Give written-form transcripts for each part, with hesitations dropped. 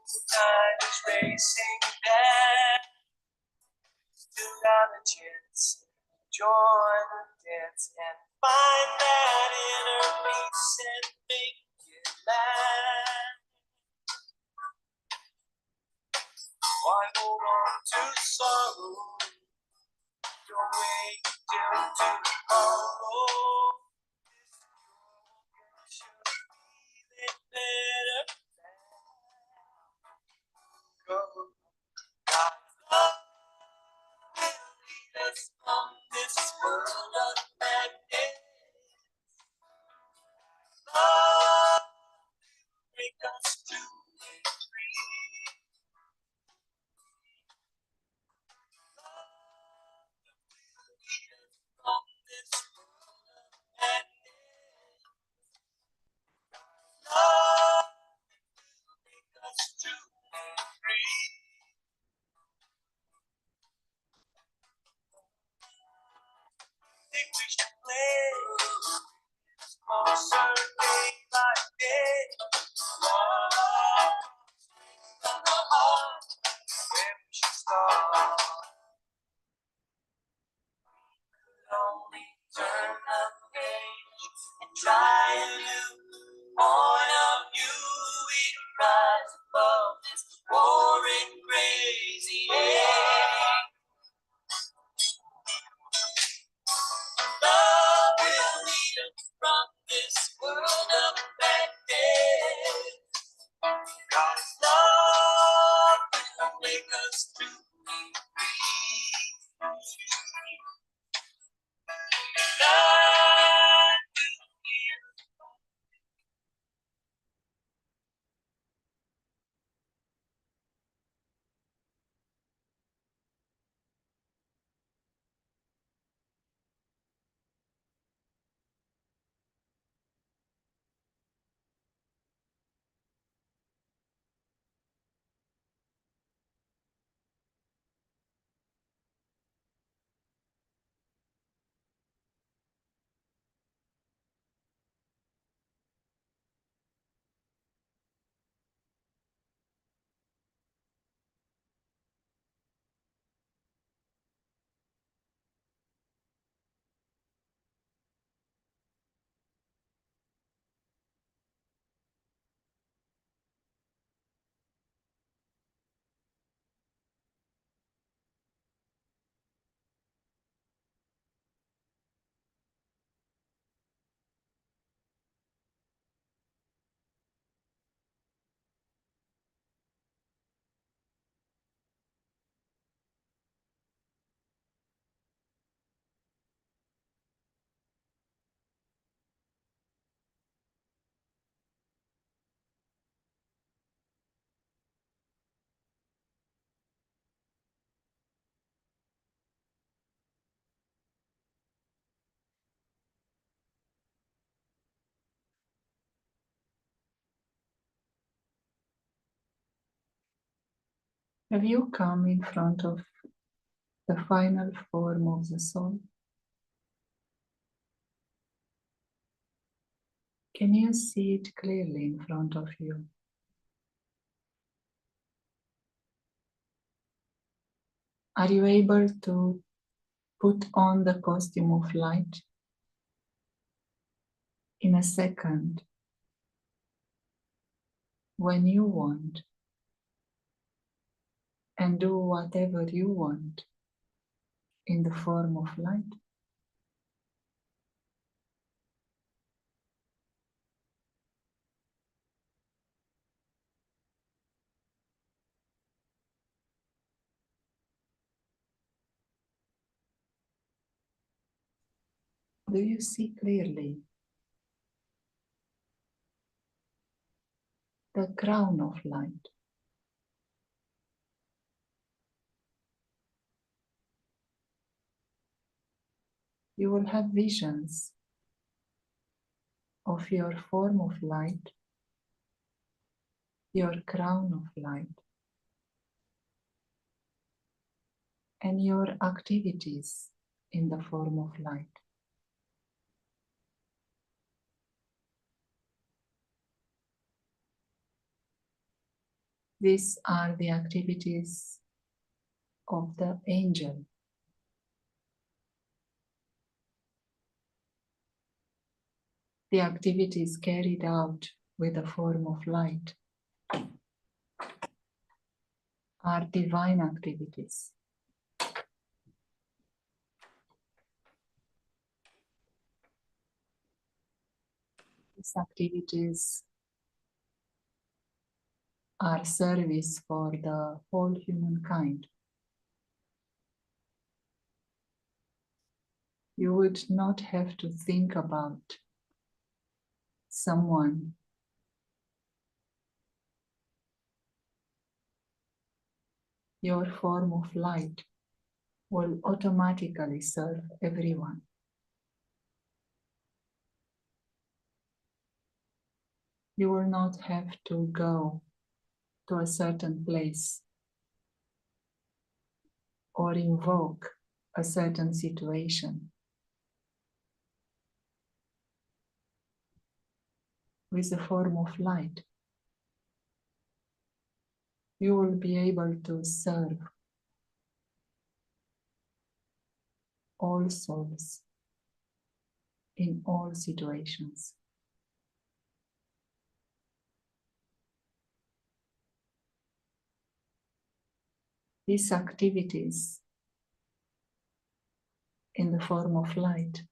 Time is racing back. Still got a chance. Join the dance and find that inner peace and make it last. Why hold on to sorrow? Don't wait till tomorrow. Should feel it better go. God's love will lead us from this world of madness. Love will make us truly free. Love will lead us from this world of madness. Love will make us truly free. Think we should play closer day by day. Love from the heart, where we should start. Only turn the page and try a new point of view. We rise above this roaring crazy age. Love will lead us from this world of madness. God's love will make us truly free. God will lead us. Have you come in front of the final form of the soul? Can you see it clearly in front of you? Are you able to put on the costume of light in a second when you want and do whatever you want in the form of light? Do you see clearly the crown of light? You will have visions of your form of light, your crown of light, and your activities in the form of light. These are the activities of the angel. The activities carried out with a form of light are divine activities. These activities are service for the whole humankind. You would not have to think about someone your form of light will automatically serve everyone. You will not have to go to a certain place or invoke a certain situation. With a form of light, you will be able to serve all souls in all situations. These activities in the form of light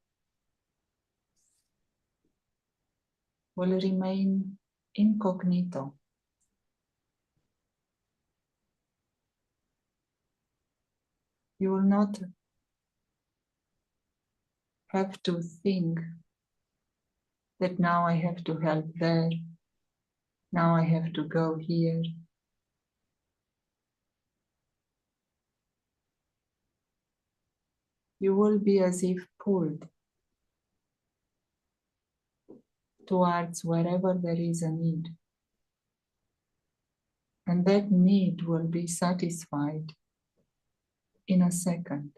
will remain incognito. You will not have to think that now I have to help there, now I have to go here. You will be as if pulled towards wherever there is a need. And that need will be satisfied in a second.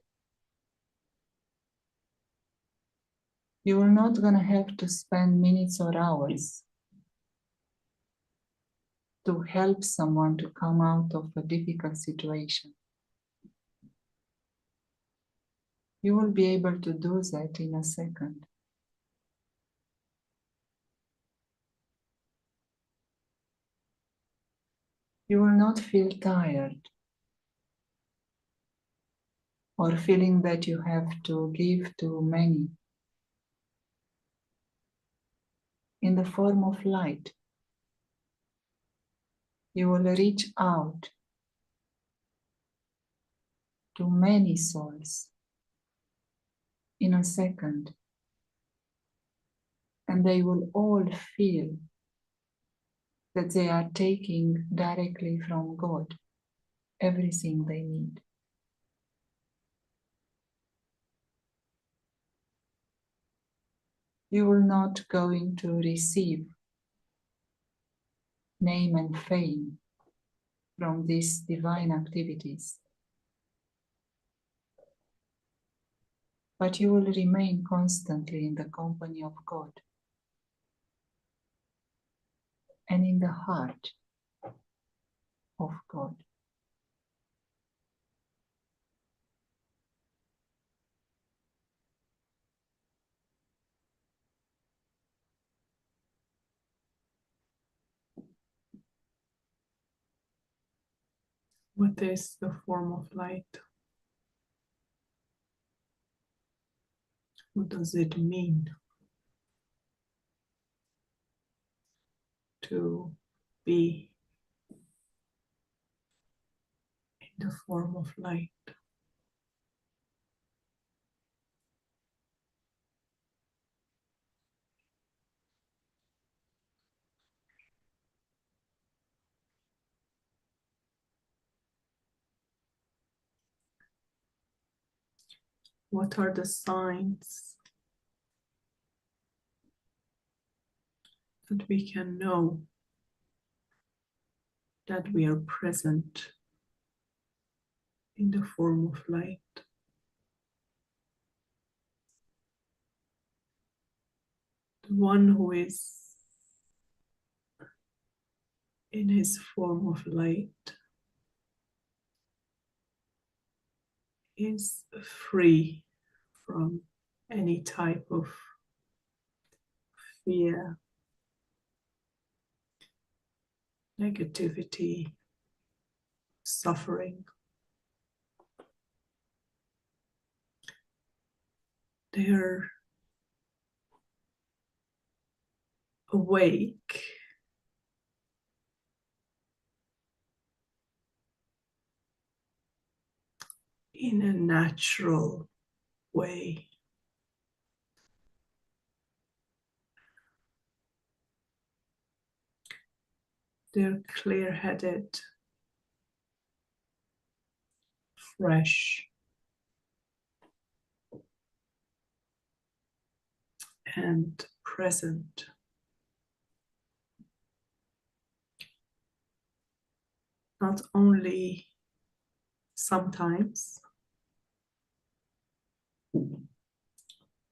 You're not going to have to spend minutes or hours to help someone to come out of a difficult situation. You will be able to do that in a second. You will not feel tired or feeling that you have to give to many. In the form of light, you will reach out to many souls in a second, and they will all feel that they are taking directly from God everything they need. You will not going to receive name and fame from these divine activities, but you will remain constantly in the company of God and in the heart of God. What is the form of light? What does it mean to be in the form of light? What are the signs that we can know that we are present in the form of light? The one who is in his form of light is free from any type of fear, negativity, suffering. They're awake in a natural way. They're clear-headed, fresh, and present. Not only sometimes,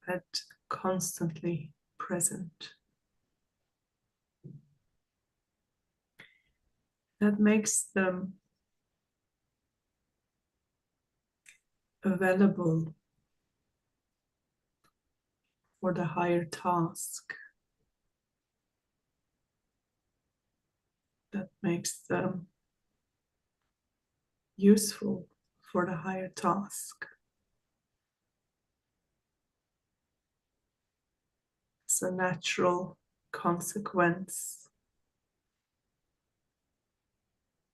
but constantly present. That makes them available for the higher task. That makes them useful for the higher task. It's a natural consequence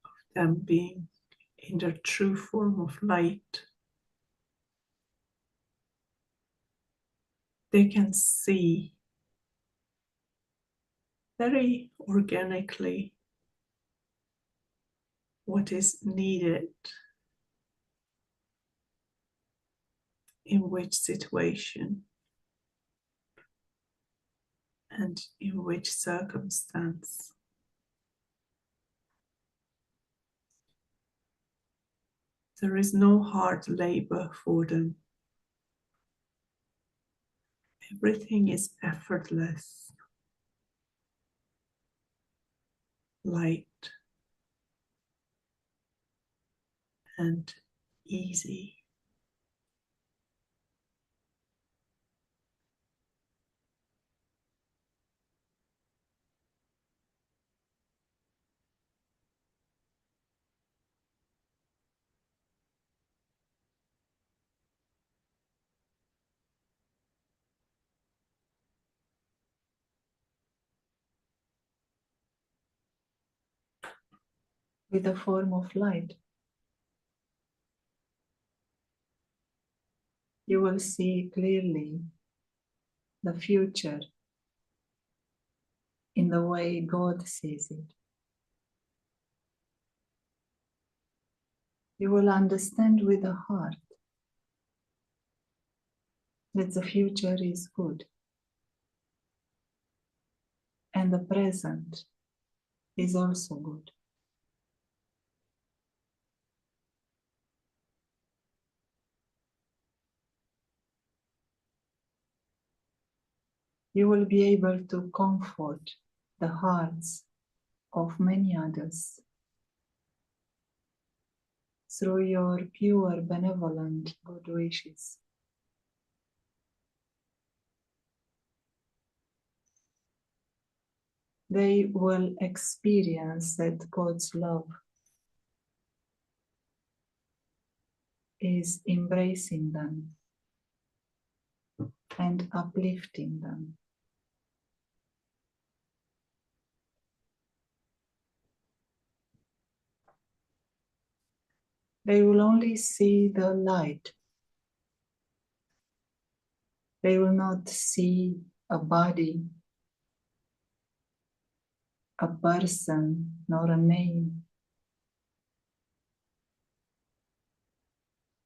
of them being in their true form of light. They can see very organically what is needed in which situation and in which circumstance. There is no hard labor for them. Everything is effortless, light, and easy. With a form of light, you will see clearly the future in the way God sees it. You will understand with the heart that the future is good and the present is also good. You will be able to comfort the hearts of many others through your pure, benevolent good wishes. They will experience that God's love is embracing them and uplifting them. They will only see the light. They will not see a body, a person, nor a name.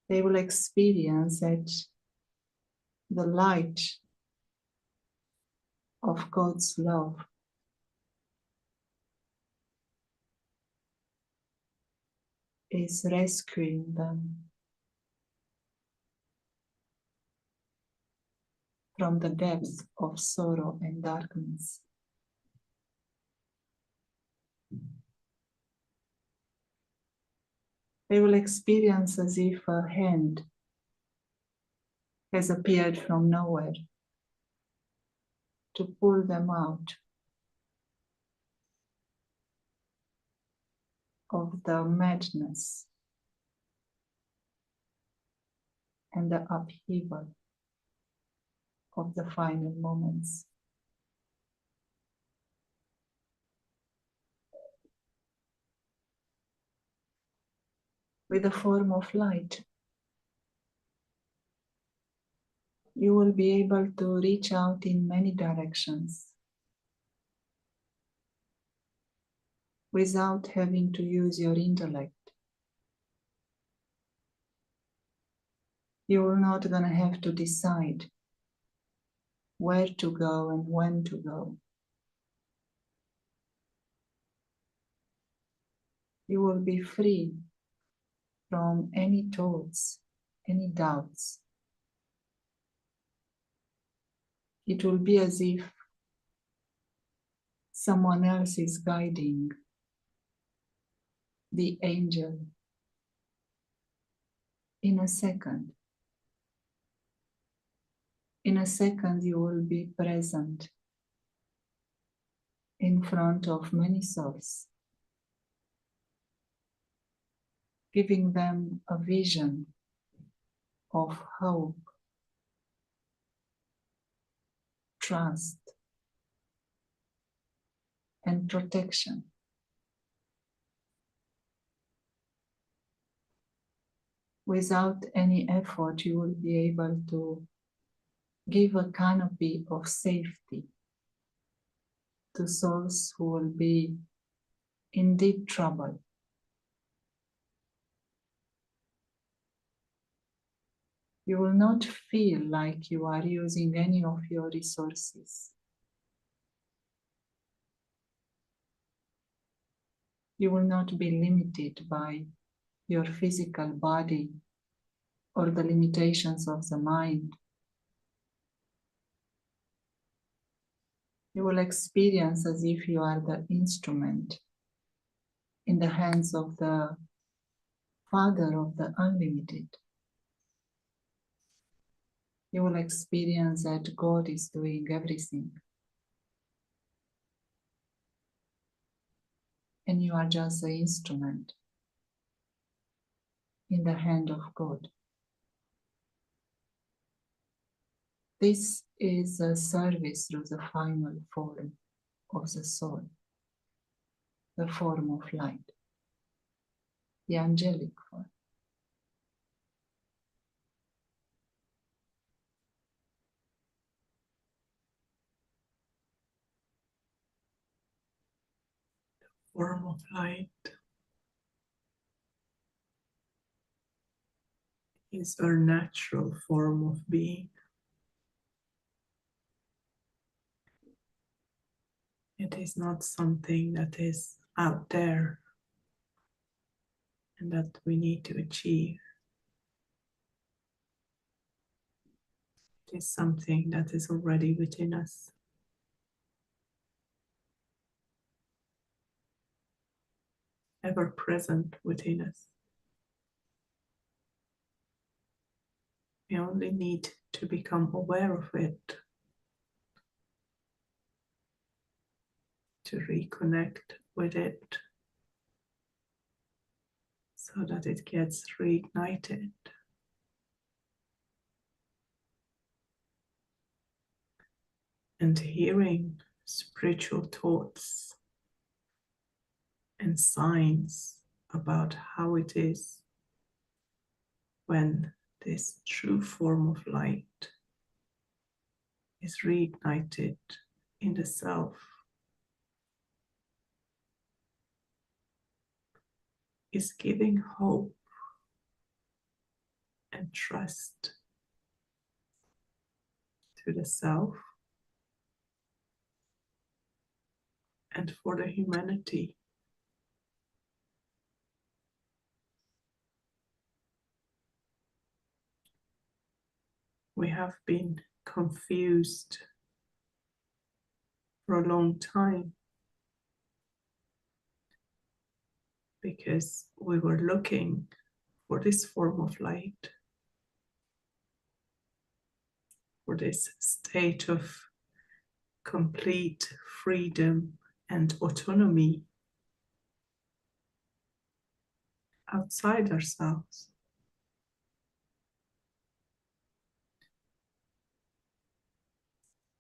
They will experience that the light of God's love is rescuing them from the depths of sorrow and darkness. They will experience as if a hand has appeared from nowhere to pull them out of the madness and the upheaval of the final moments. With a form of light, you will be able to reach out in many directions without having to use your intellect. You're not going to have to decide where to go and when to go. You will be free from any thoughts, any doubts. It will be as if someone else is guiding the angel in a second. In a second, you will be present in front of many souls, giving them a vision of hope, trust, and protection. Without any effort, you will be able to give a canopy of safety to souls who will be in deep trouble. You will not feel like you are using any of your resources. You will not be limited by your physical body or the limitations of the mind. You will experience as if you are the instrument in the hands of the Father of the Unlimited. You will experience that God is doing everything. And you are just the instrument in the hand of God. This is a service through the final form of the soul, the form of light, the angelic form. Form of light is our natural form of being. It is not something that is out there and that we need to achieve. It is something that is already within us. Ever present within us. We only need to become aware of it, to reconnect with it, so that it gets reignited. And hearing spiritual thoughts and signs about how it is when this true form of light is reignited in the self is giving hope and trust to the self and for the humanity. We have been confused for a long time because we were looking for this form of light, for this state of complete freedom and autonomy outside ourselves.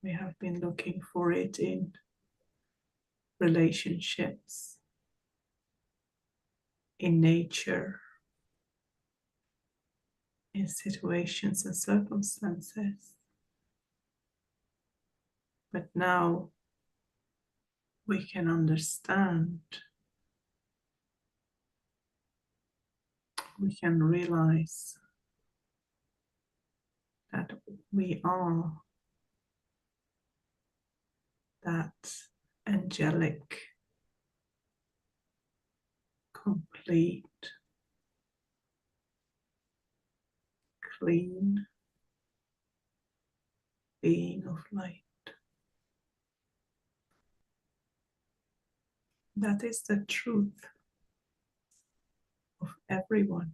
We have been looking for it in relationships, in nature, in situations and circumstances. But now we can understand, we can realize that we are that angelic, complete, clean being of light. That is the truth of everyone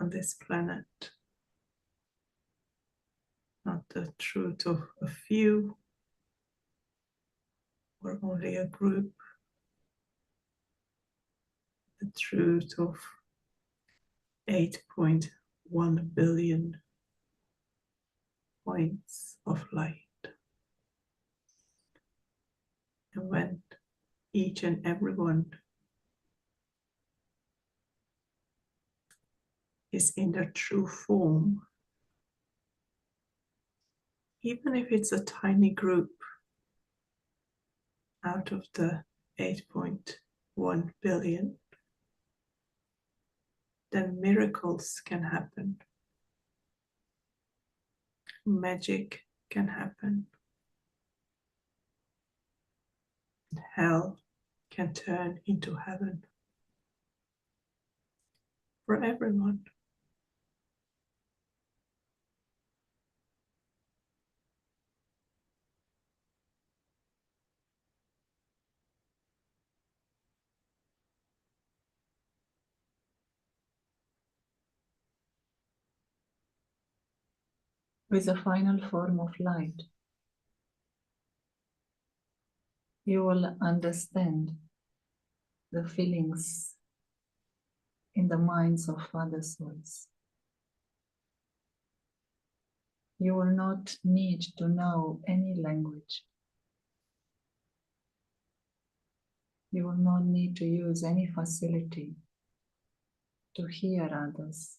on this planet, not the truth of a few or only a group, the truth of 8.1 billion points of light. And when each and everyone is in their true form, even if it's a tiny group out of the 8.1 billion, then miracles can happen. Magic can happen. Hell can turn into heaven for everyone. With a final form of light, you will understand the feelings in the minds of other souls. You will not need to know any language. You will not need to use any facility to hear others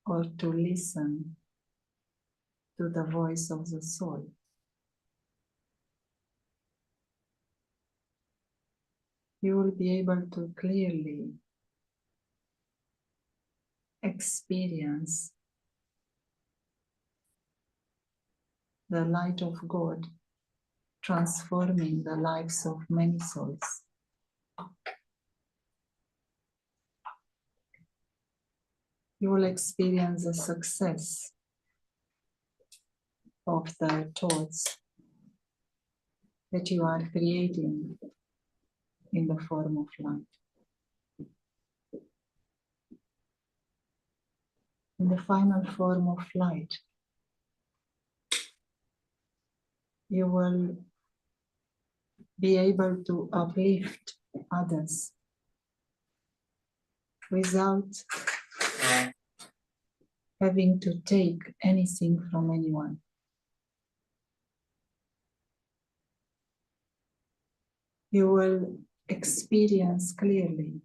or to listen to the voice of the soul. You will be able to clearly experience the light of God transforming the lives of many souls. You will experience the success of the thoughts that you are creating in the form of light. In the final form of light, you will be able to uplift others without having to take anything from anyone. You will experience clearly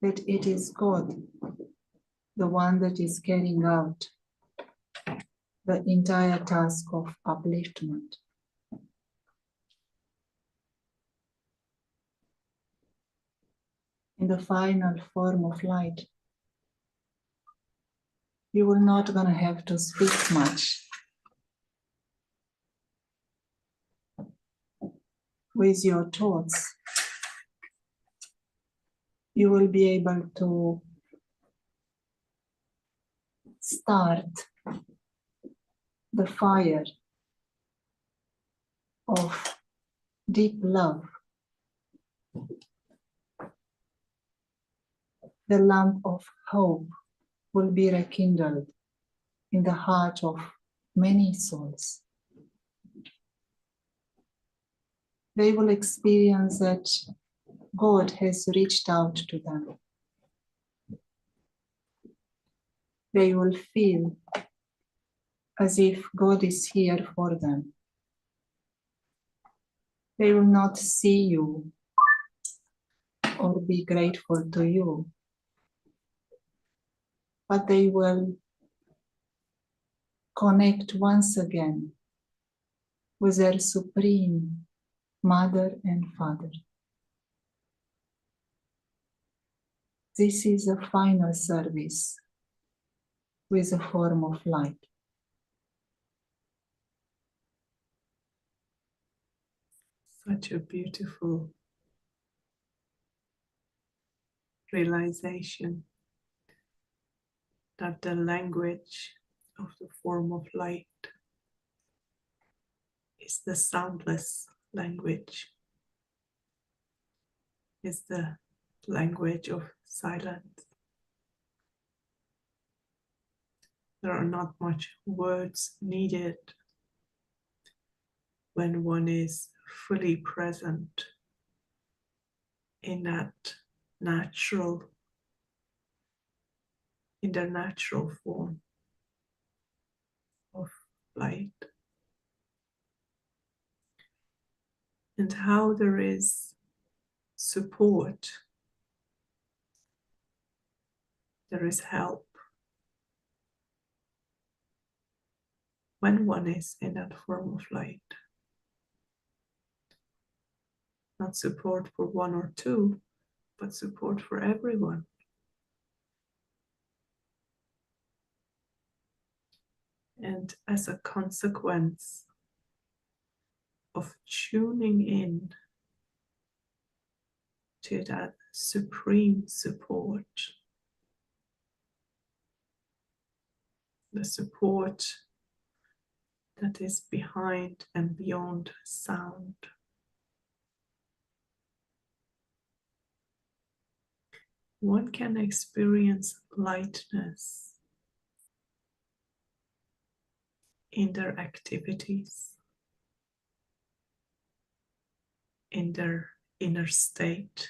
that it is God, the one that is carrying out the entire task of upliftment. In the final form of light, you will not gonna have to speak much. With your thoughts, you will be able to start the fire of deep love. The lamp of hope will be rekindled in the heart of many souls. They will experience that God has reached out to them. They will feel as if God is here for them. They will not see you or be grateful to you, but they will connect once again with their supreme Mother and Father. This is a final service with a form of light. Such a beautiful realization that the language of the form of light is the soundless language, is the language of silence. There are not much words needed when one is fully present in that natural, in the natural form of light. And how there is support, there is help when one is in that form of light. Not support for one or two, but support for everyone. And as a consequence of tuning in to that supreme support, the support that is behind and beyond sound, one can experience lightness in their activities, in their inner state,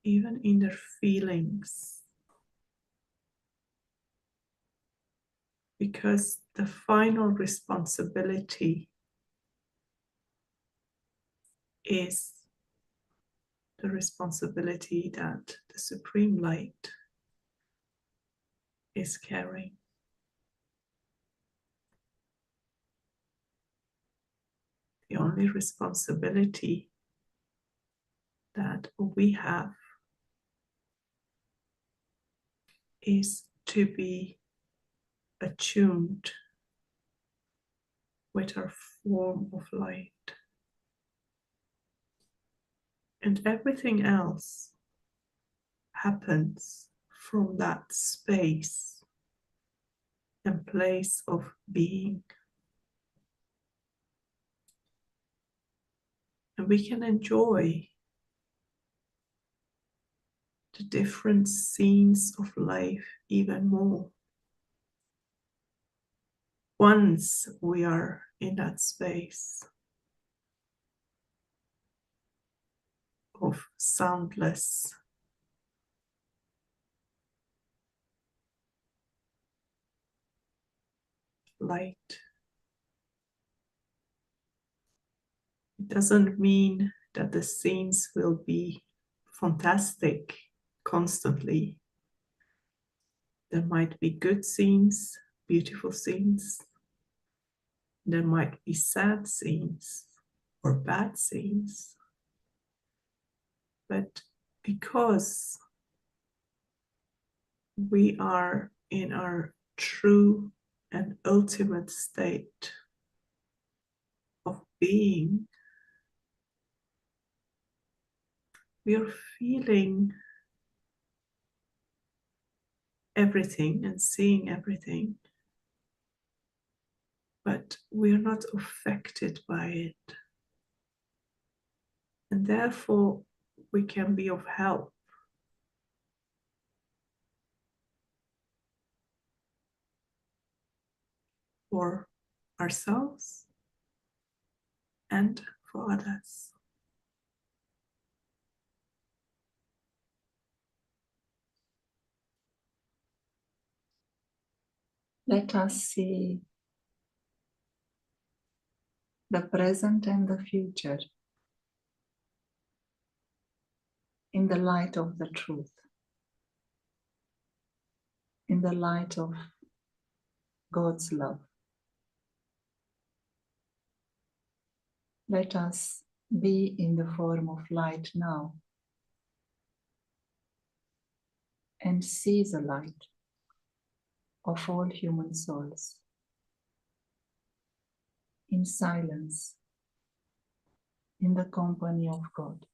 even in their feelings. Because the final responsibility is the responsibility that the Supreme Light is carrying. The only responsibility that we have is to be attuned with our form of light. And everything else happens from that space and place of being. And we can enjoy the different scenes of life even more once we are in that space of soundless light. It doesn't mean that the scenes will be fantastic constantly. There might be good scenes, beautiful scenes. There might be sad scenes or bad scenes. But because we are in our true and ultimate state of being, we are feeling everything and seeing everything but we're not affected by it. And therefore, we can be of help. For ourselves and for others. Let us see the present and the future in the light of the truth, in the light of God's love. Let us be in the form of light now and see the light of all human souls in silence, in the company of God.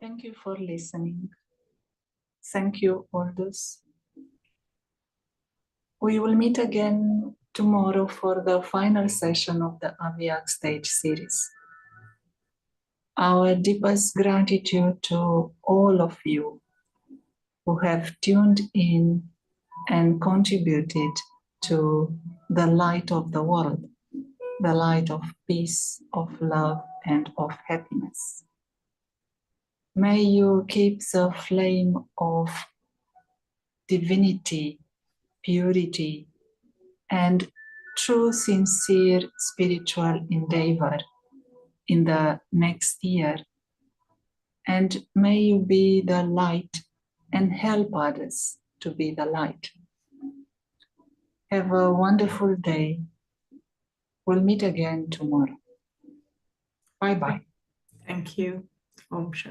Thank you for listening. Thank you, Aldous. We will meet again tomorrow for the final session of the Avyakt stage series. Our deepest gratitude to all of you who have tuned in and contributed to the light of the world, the light of peace, of love, and of happiness. May you keep the flame of divinity, purity, and true, sincere spiritual endeavor in the next year. And may you be the light and help others to be the light. Have a wonderful day. We'll meet again tomorrow. Bye-bye. Thank you. Om Shanti.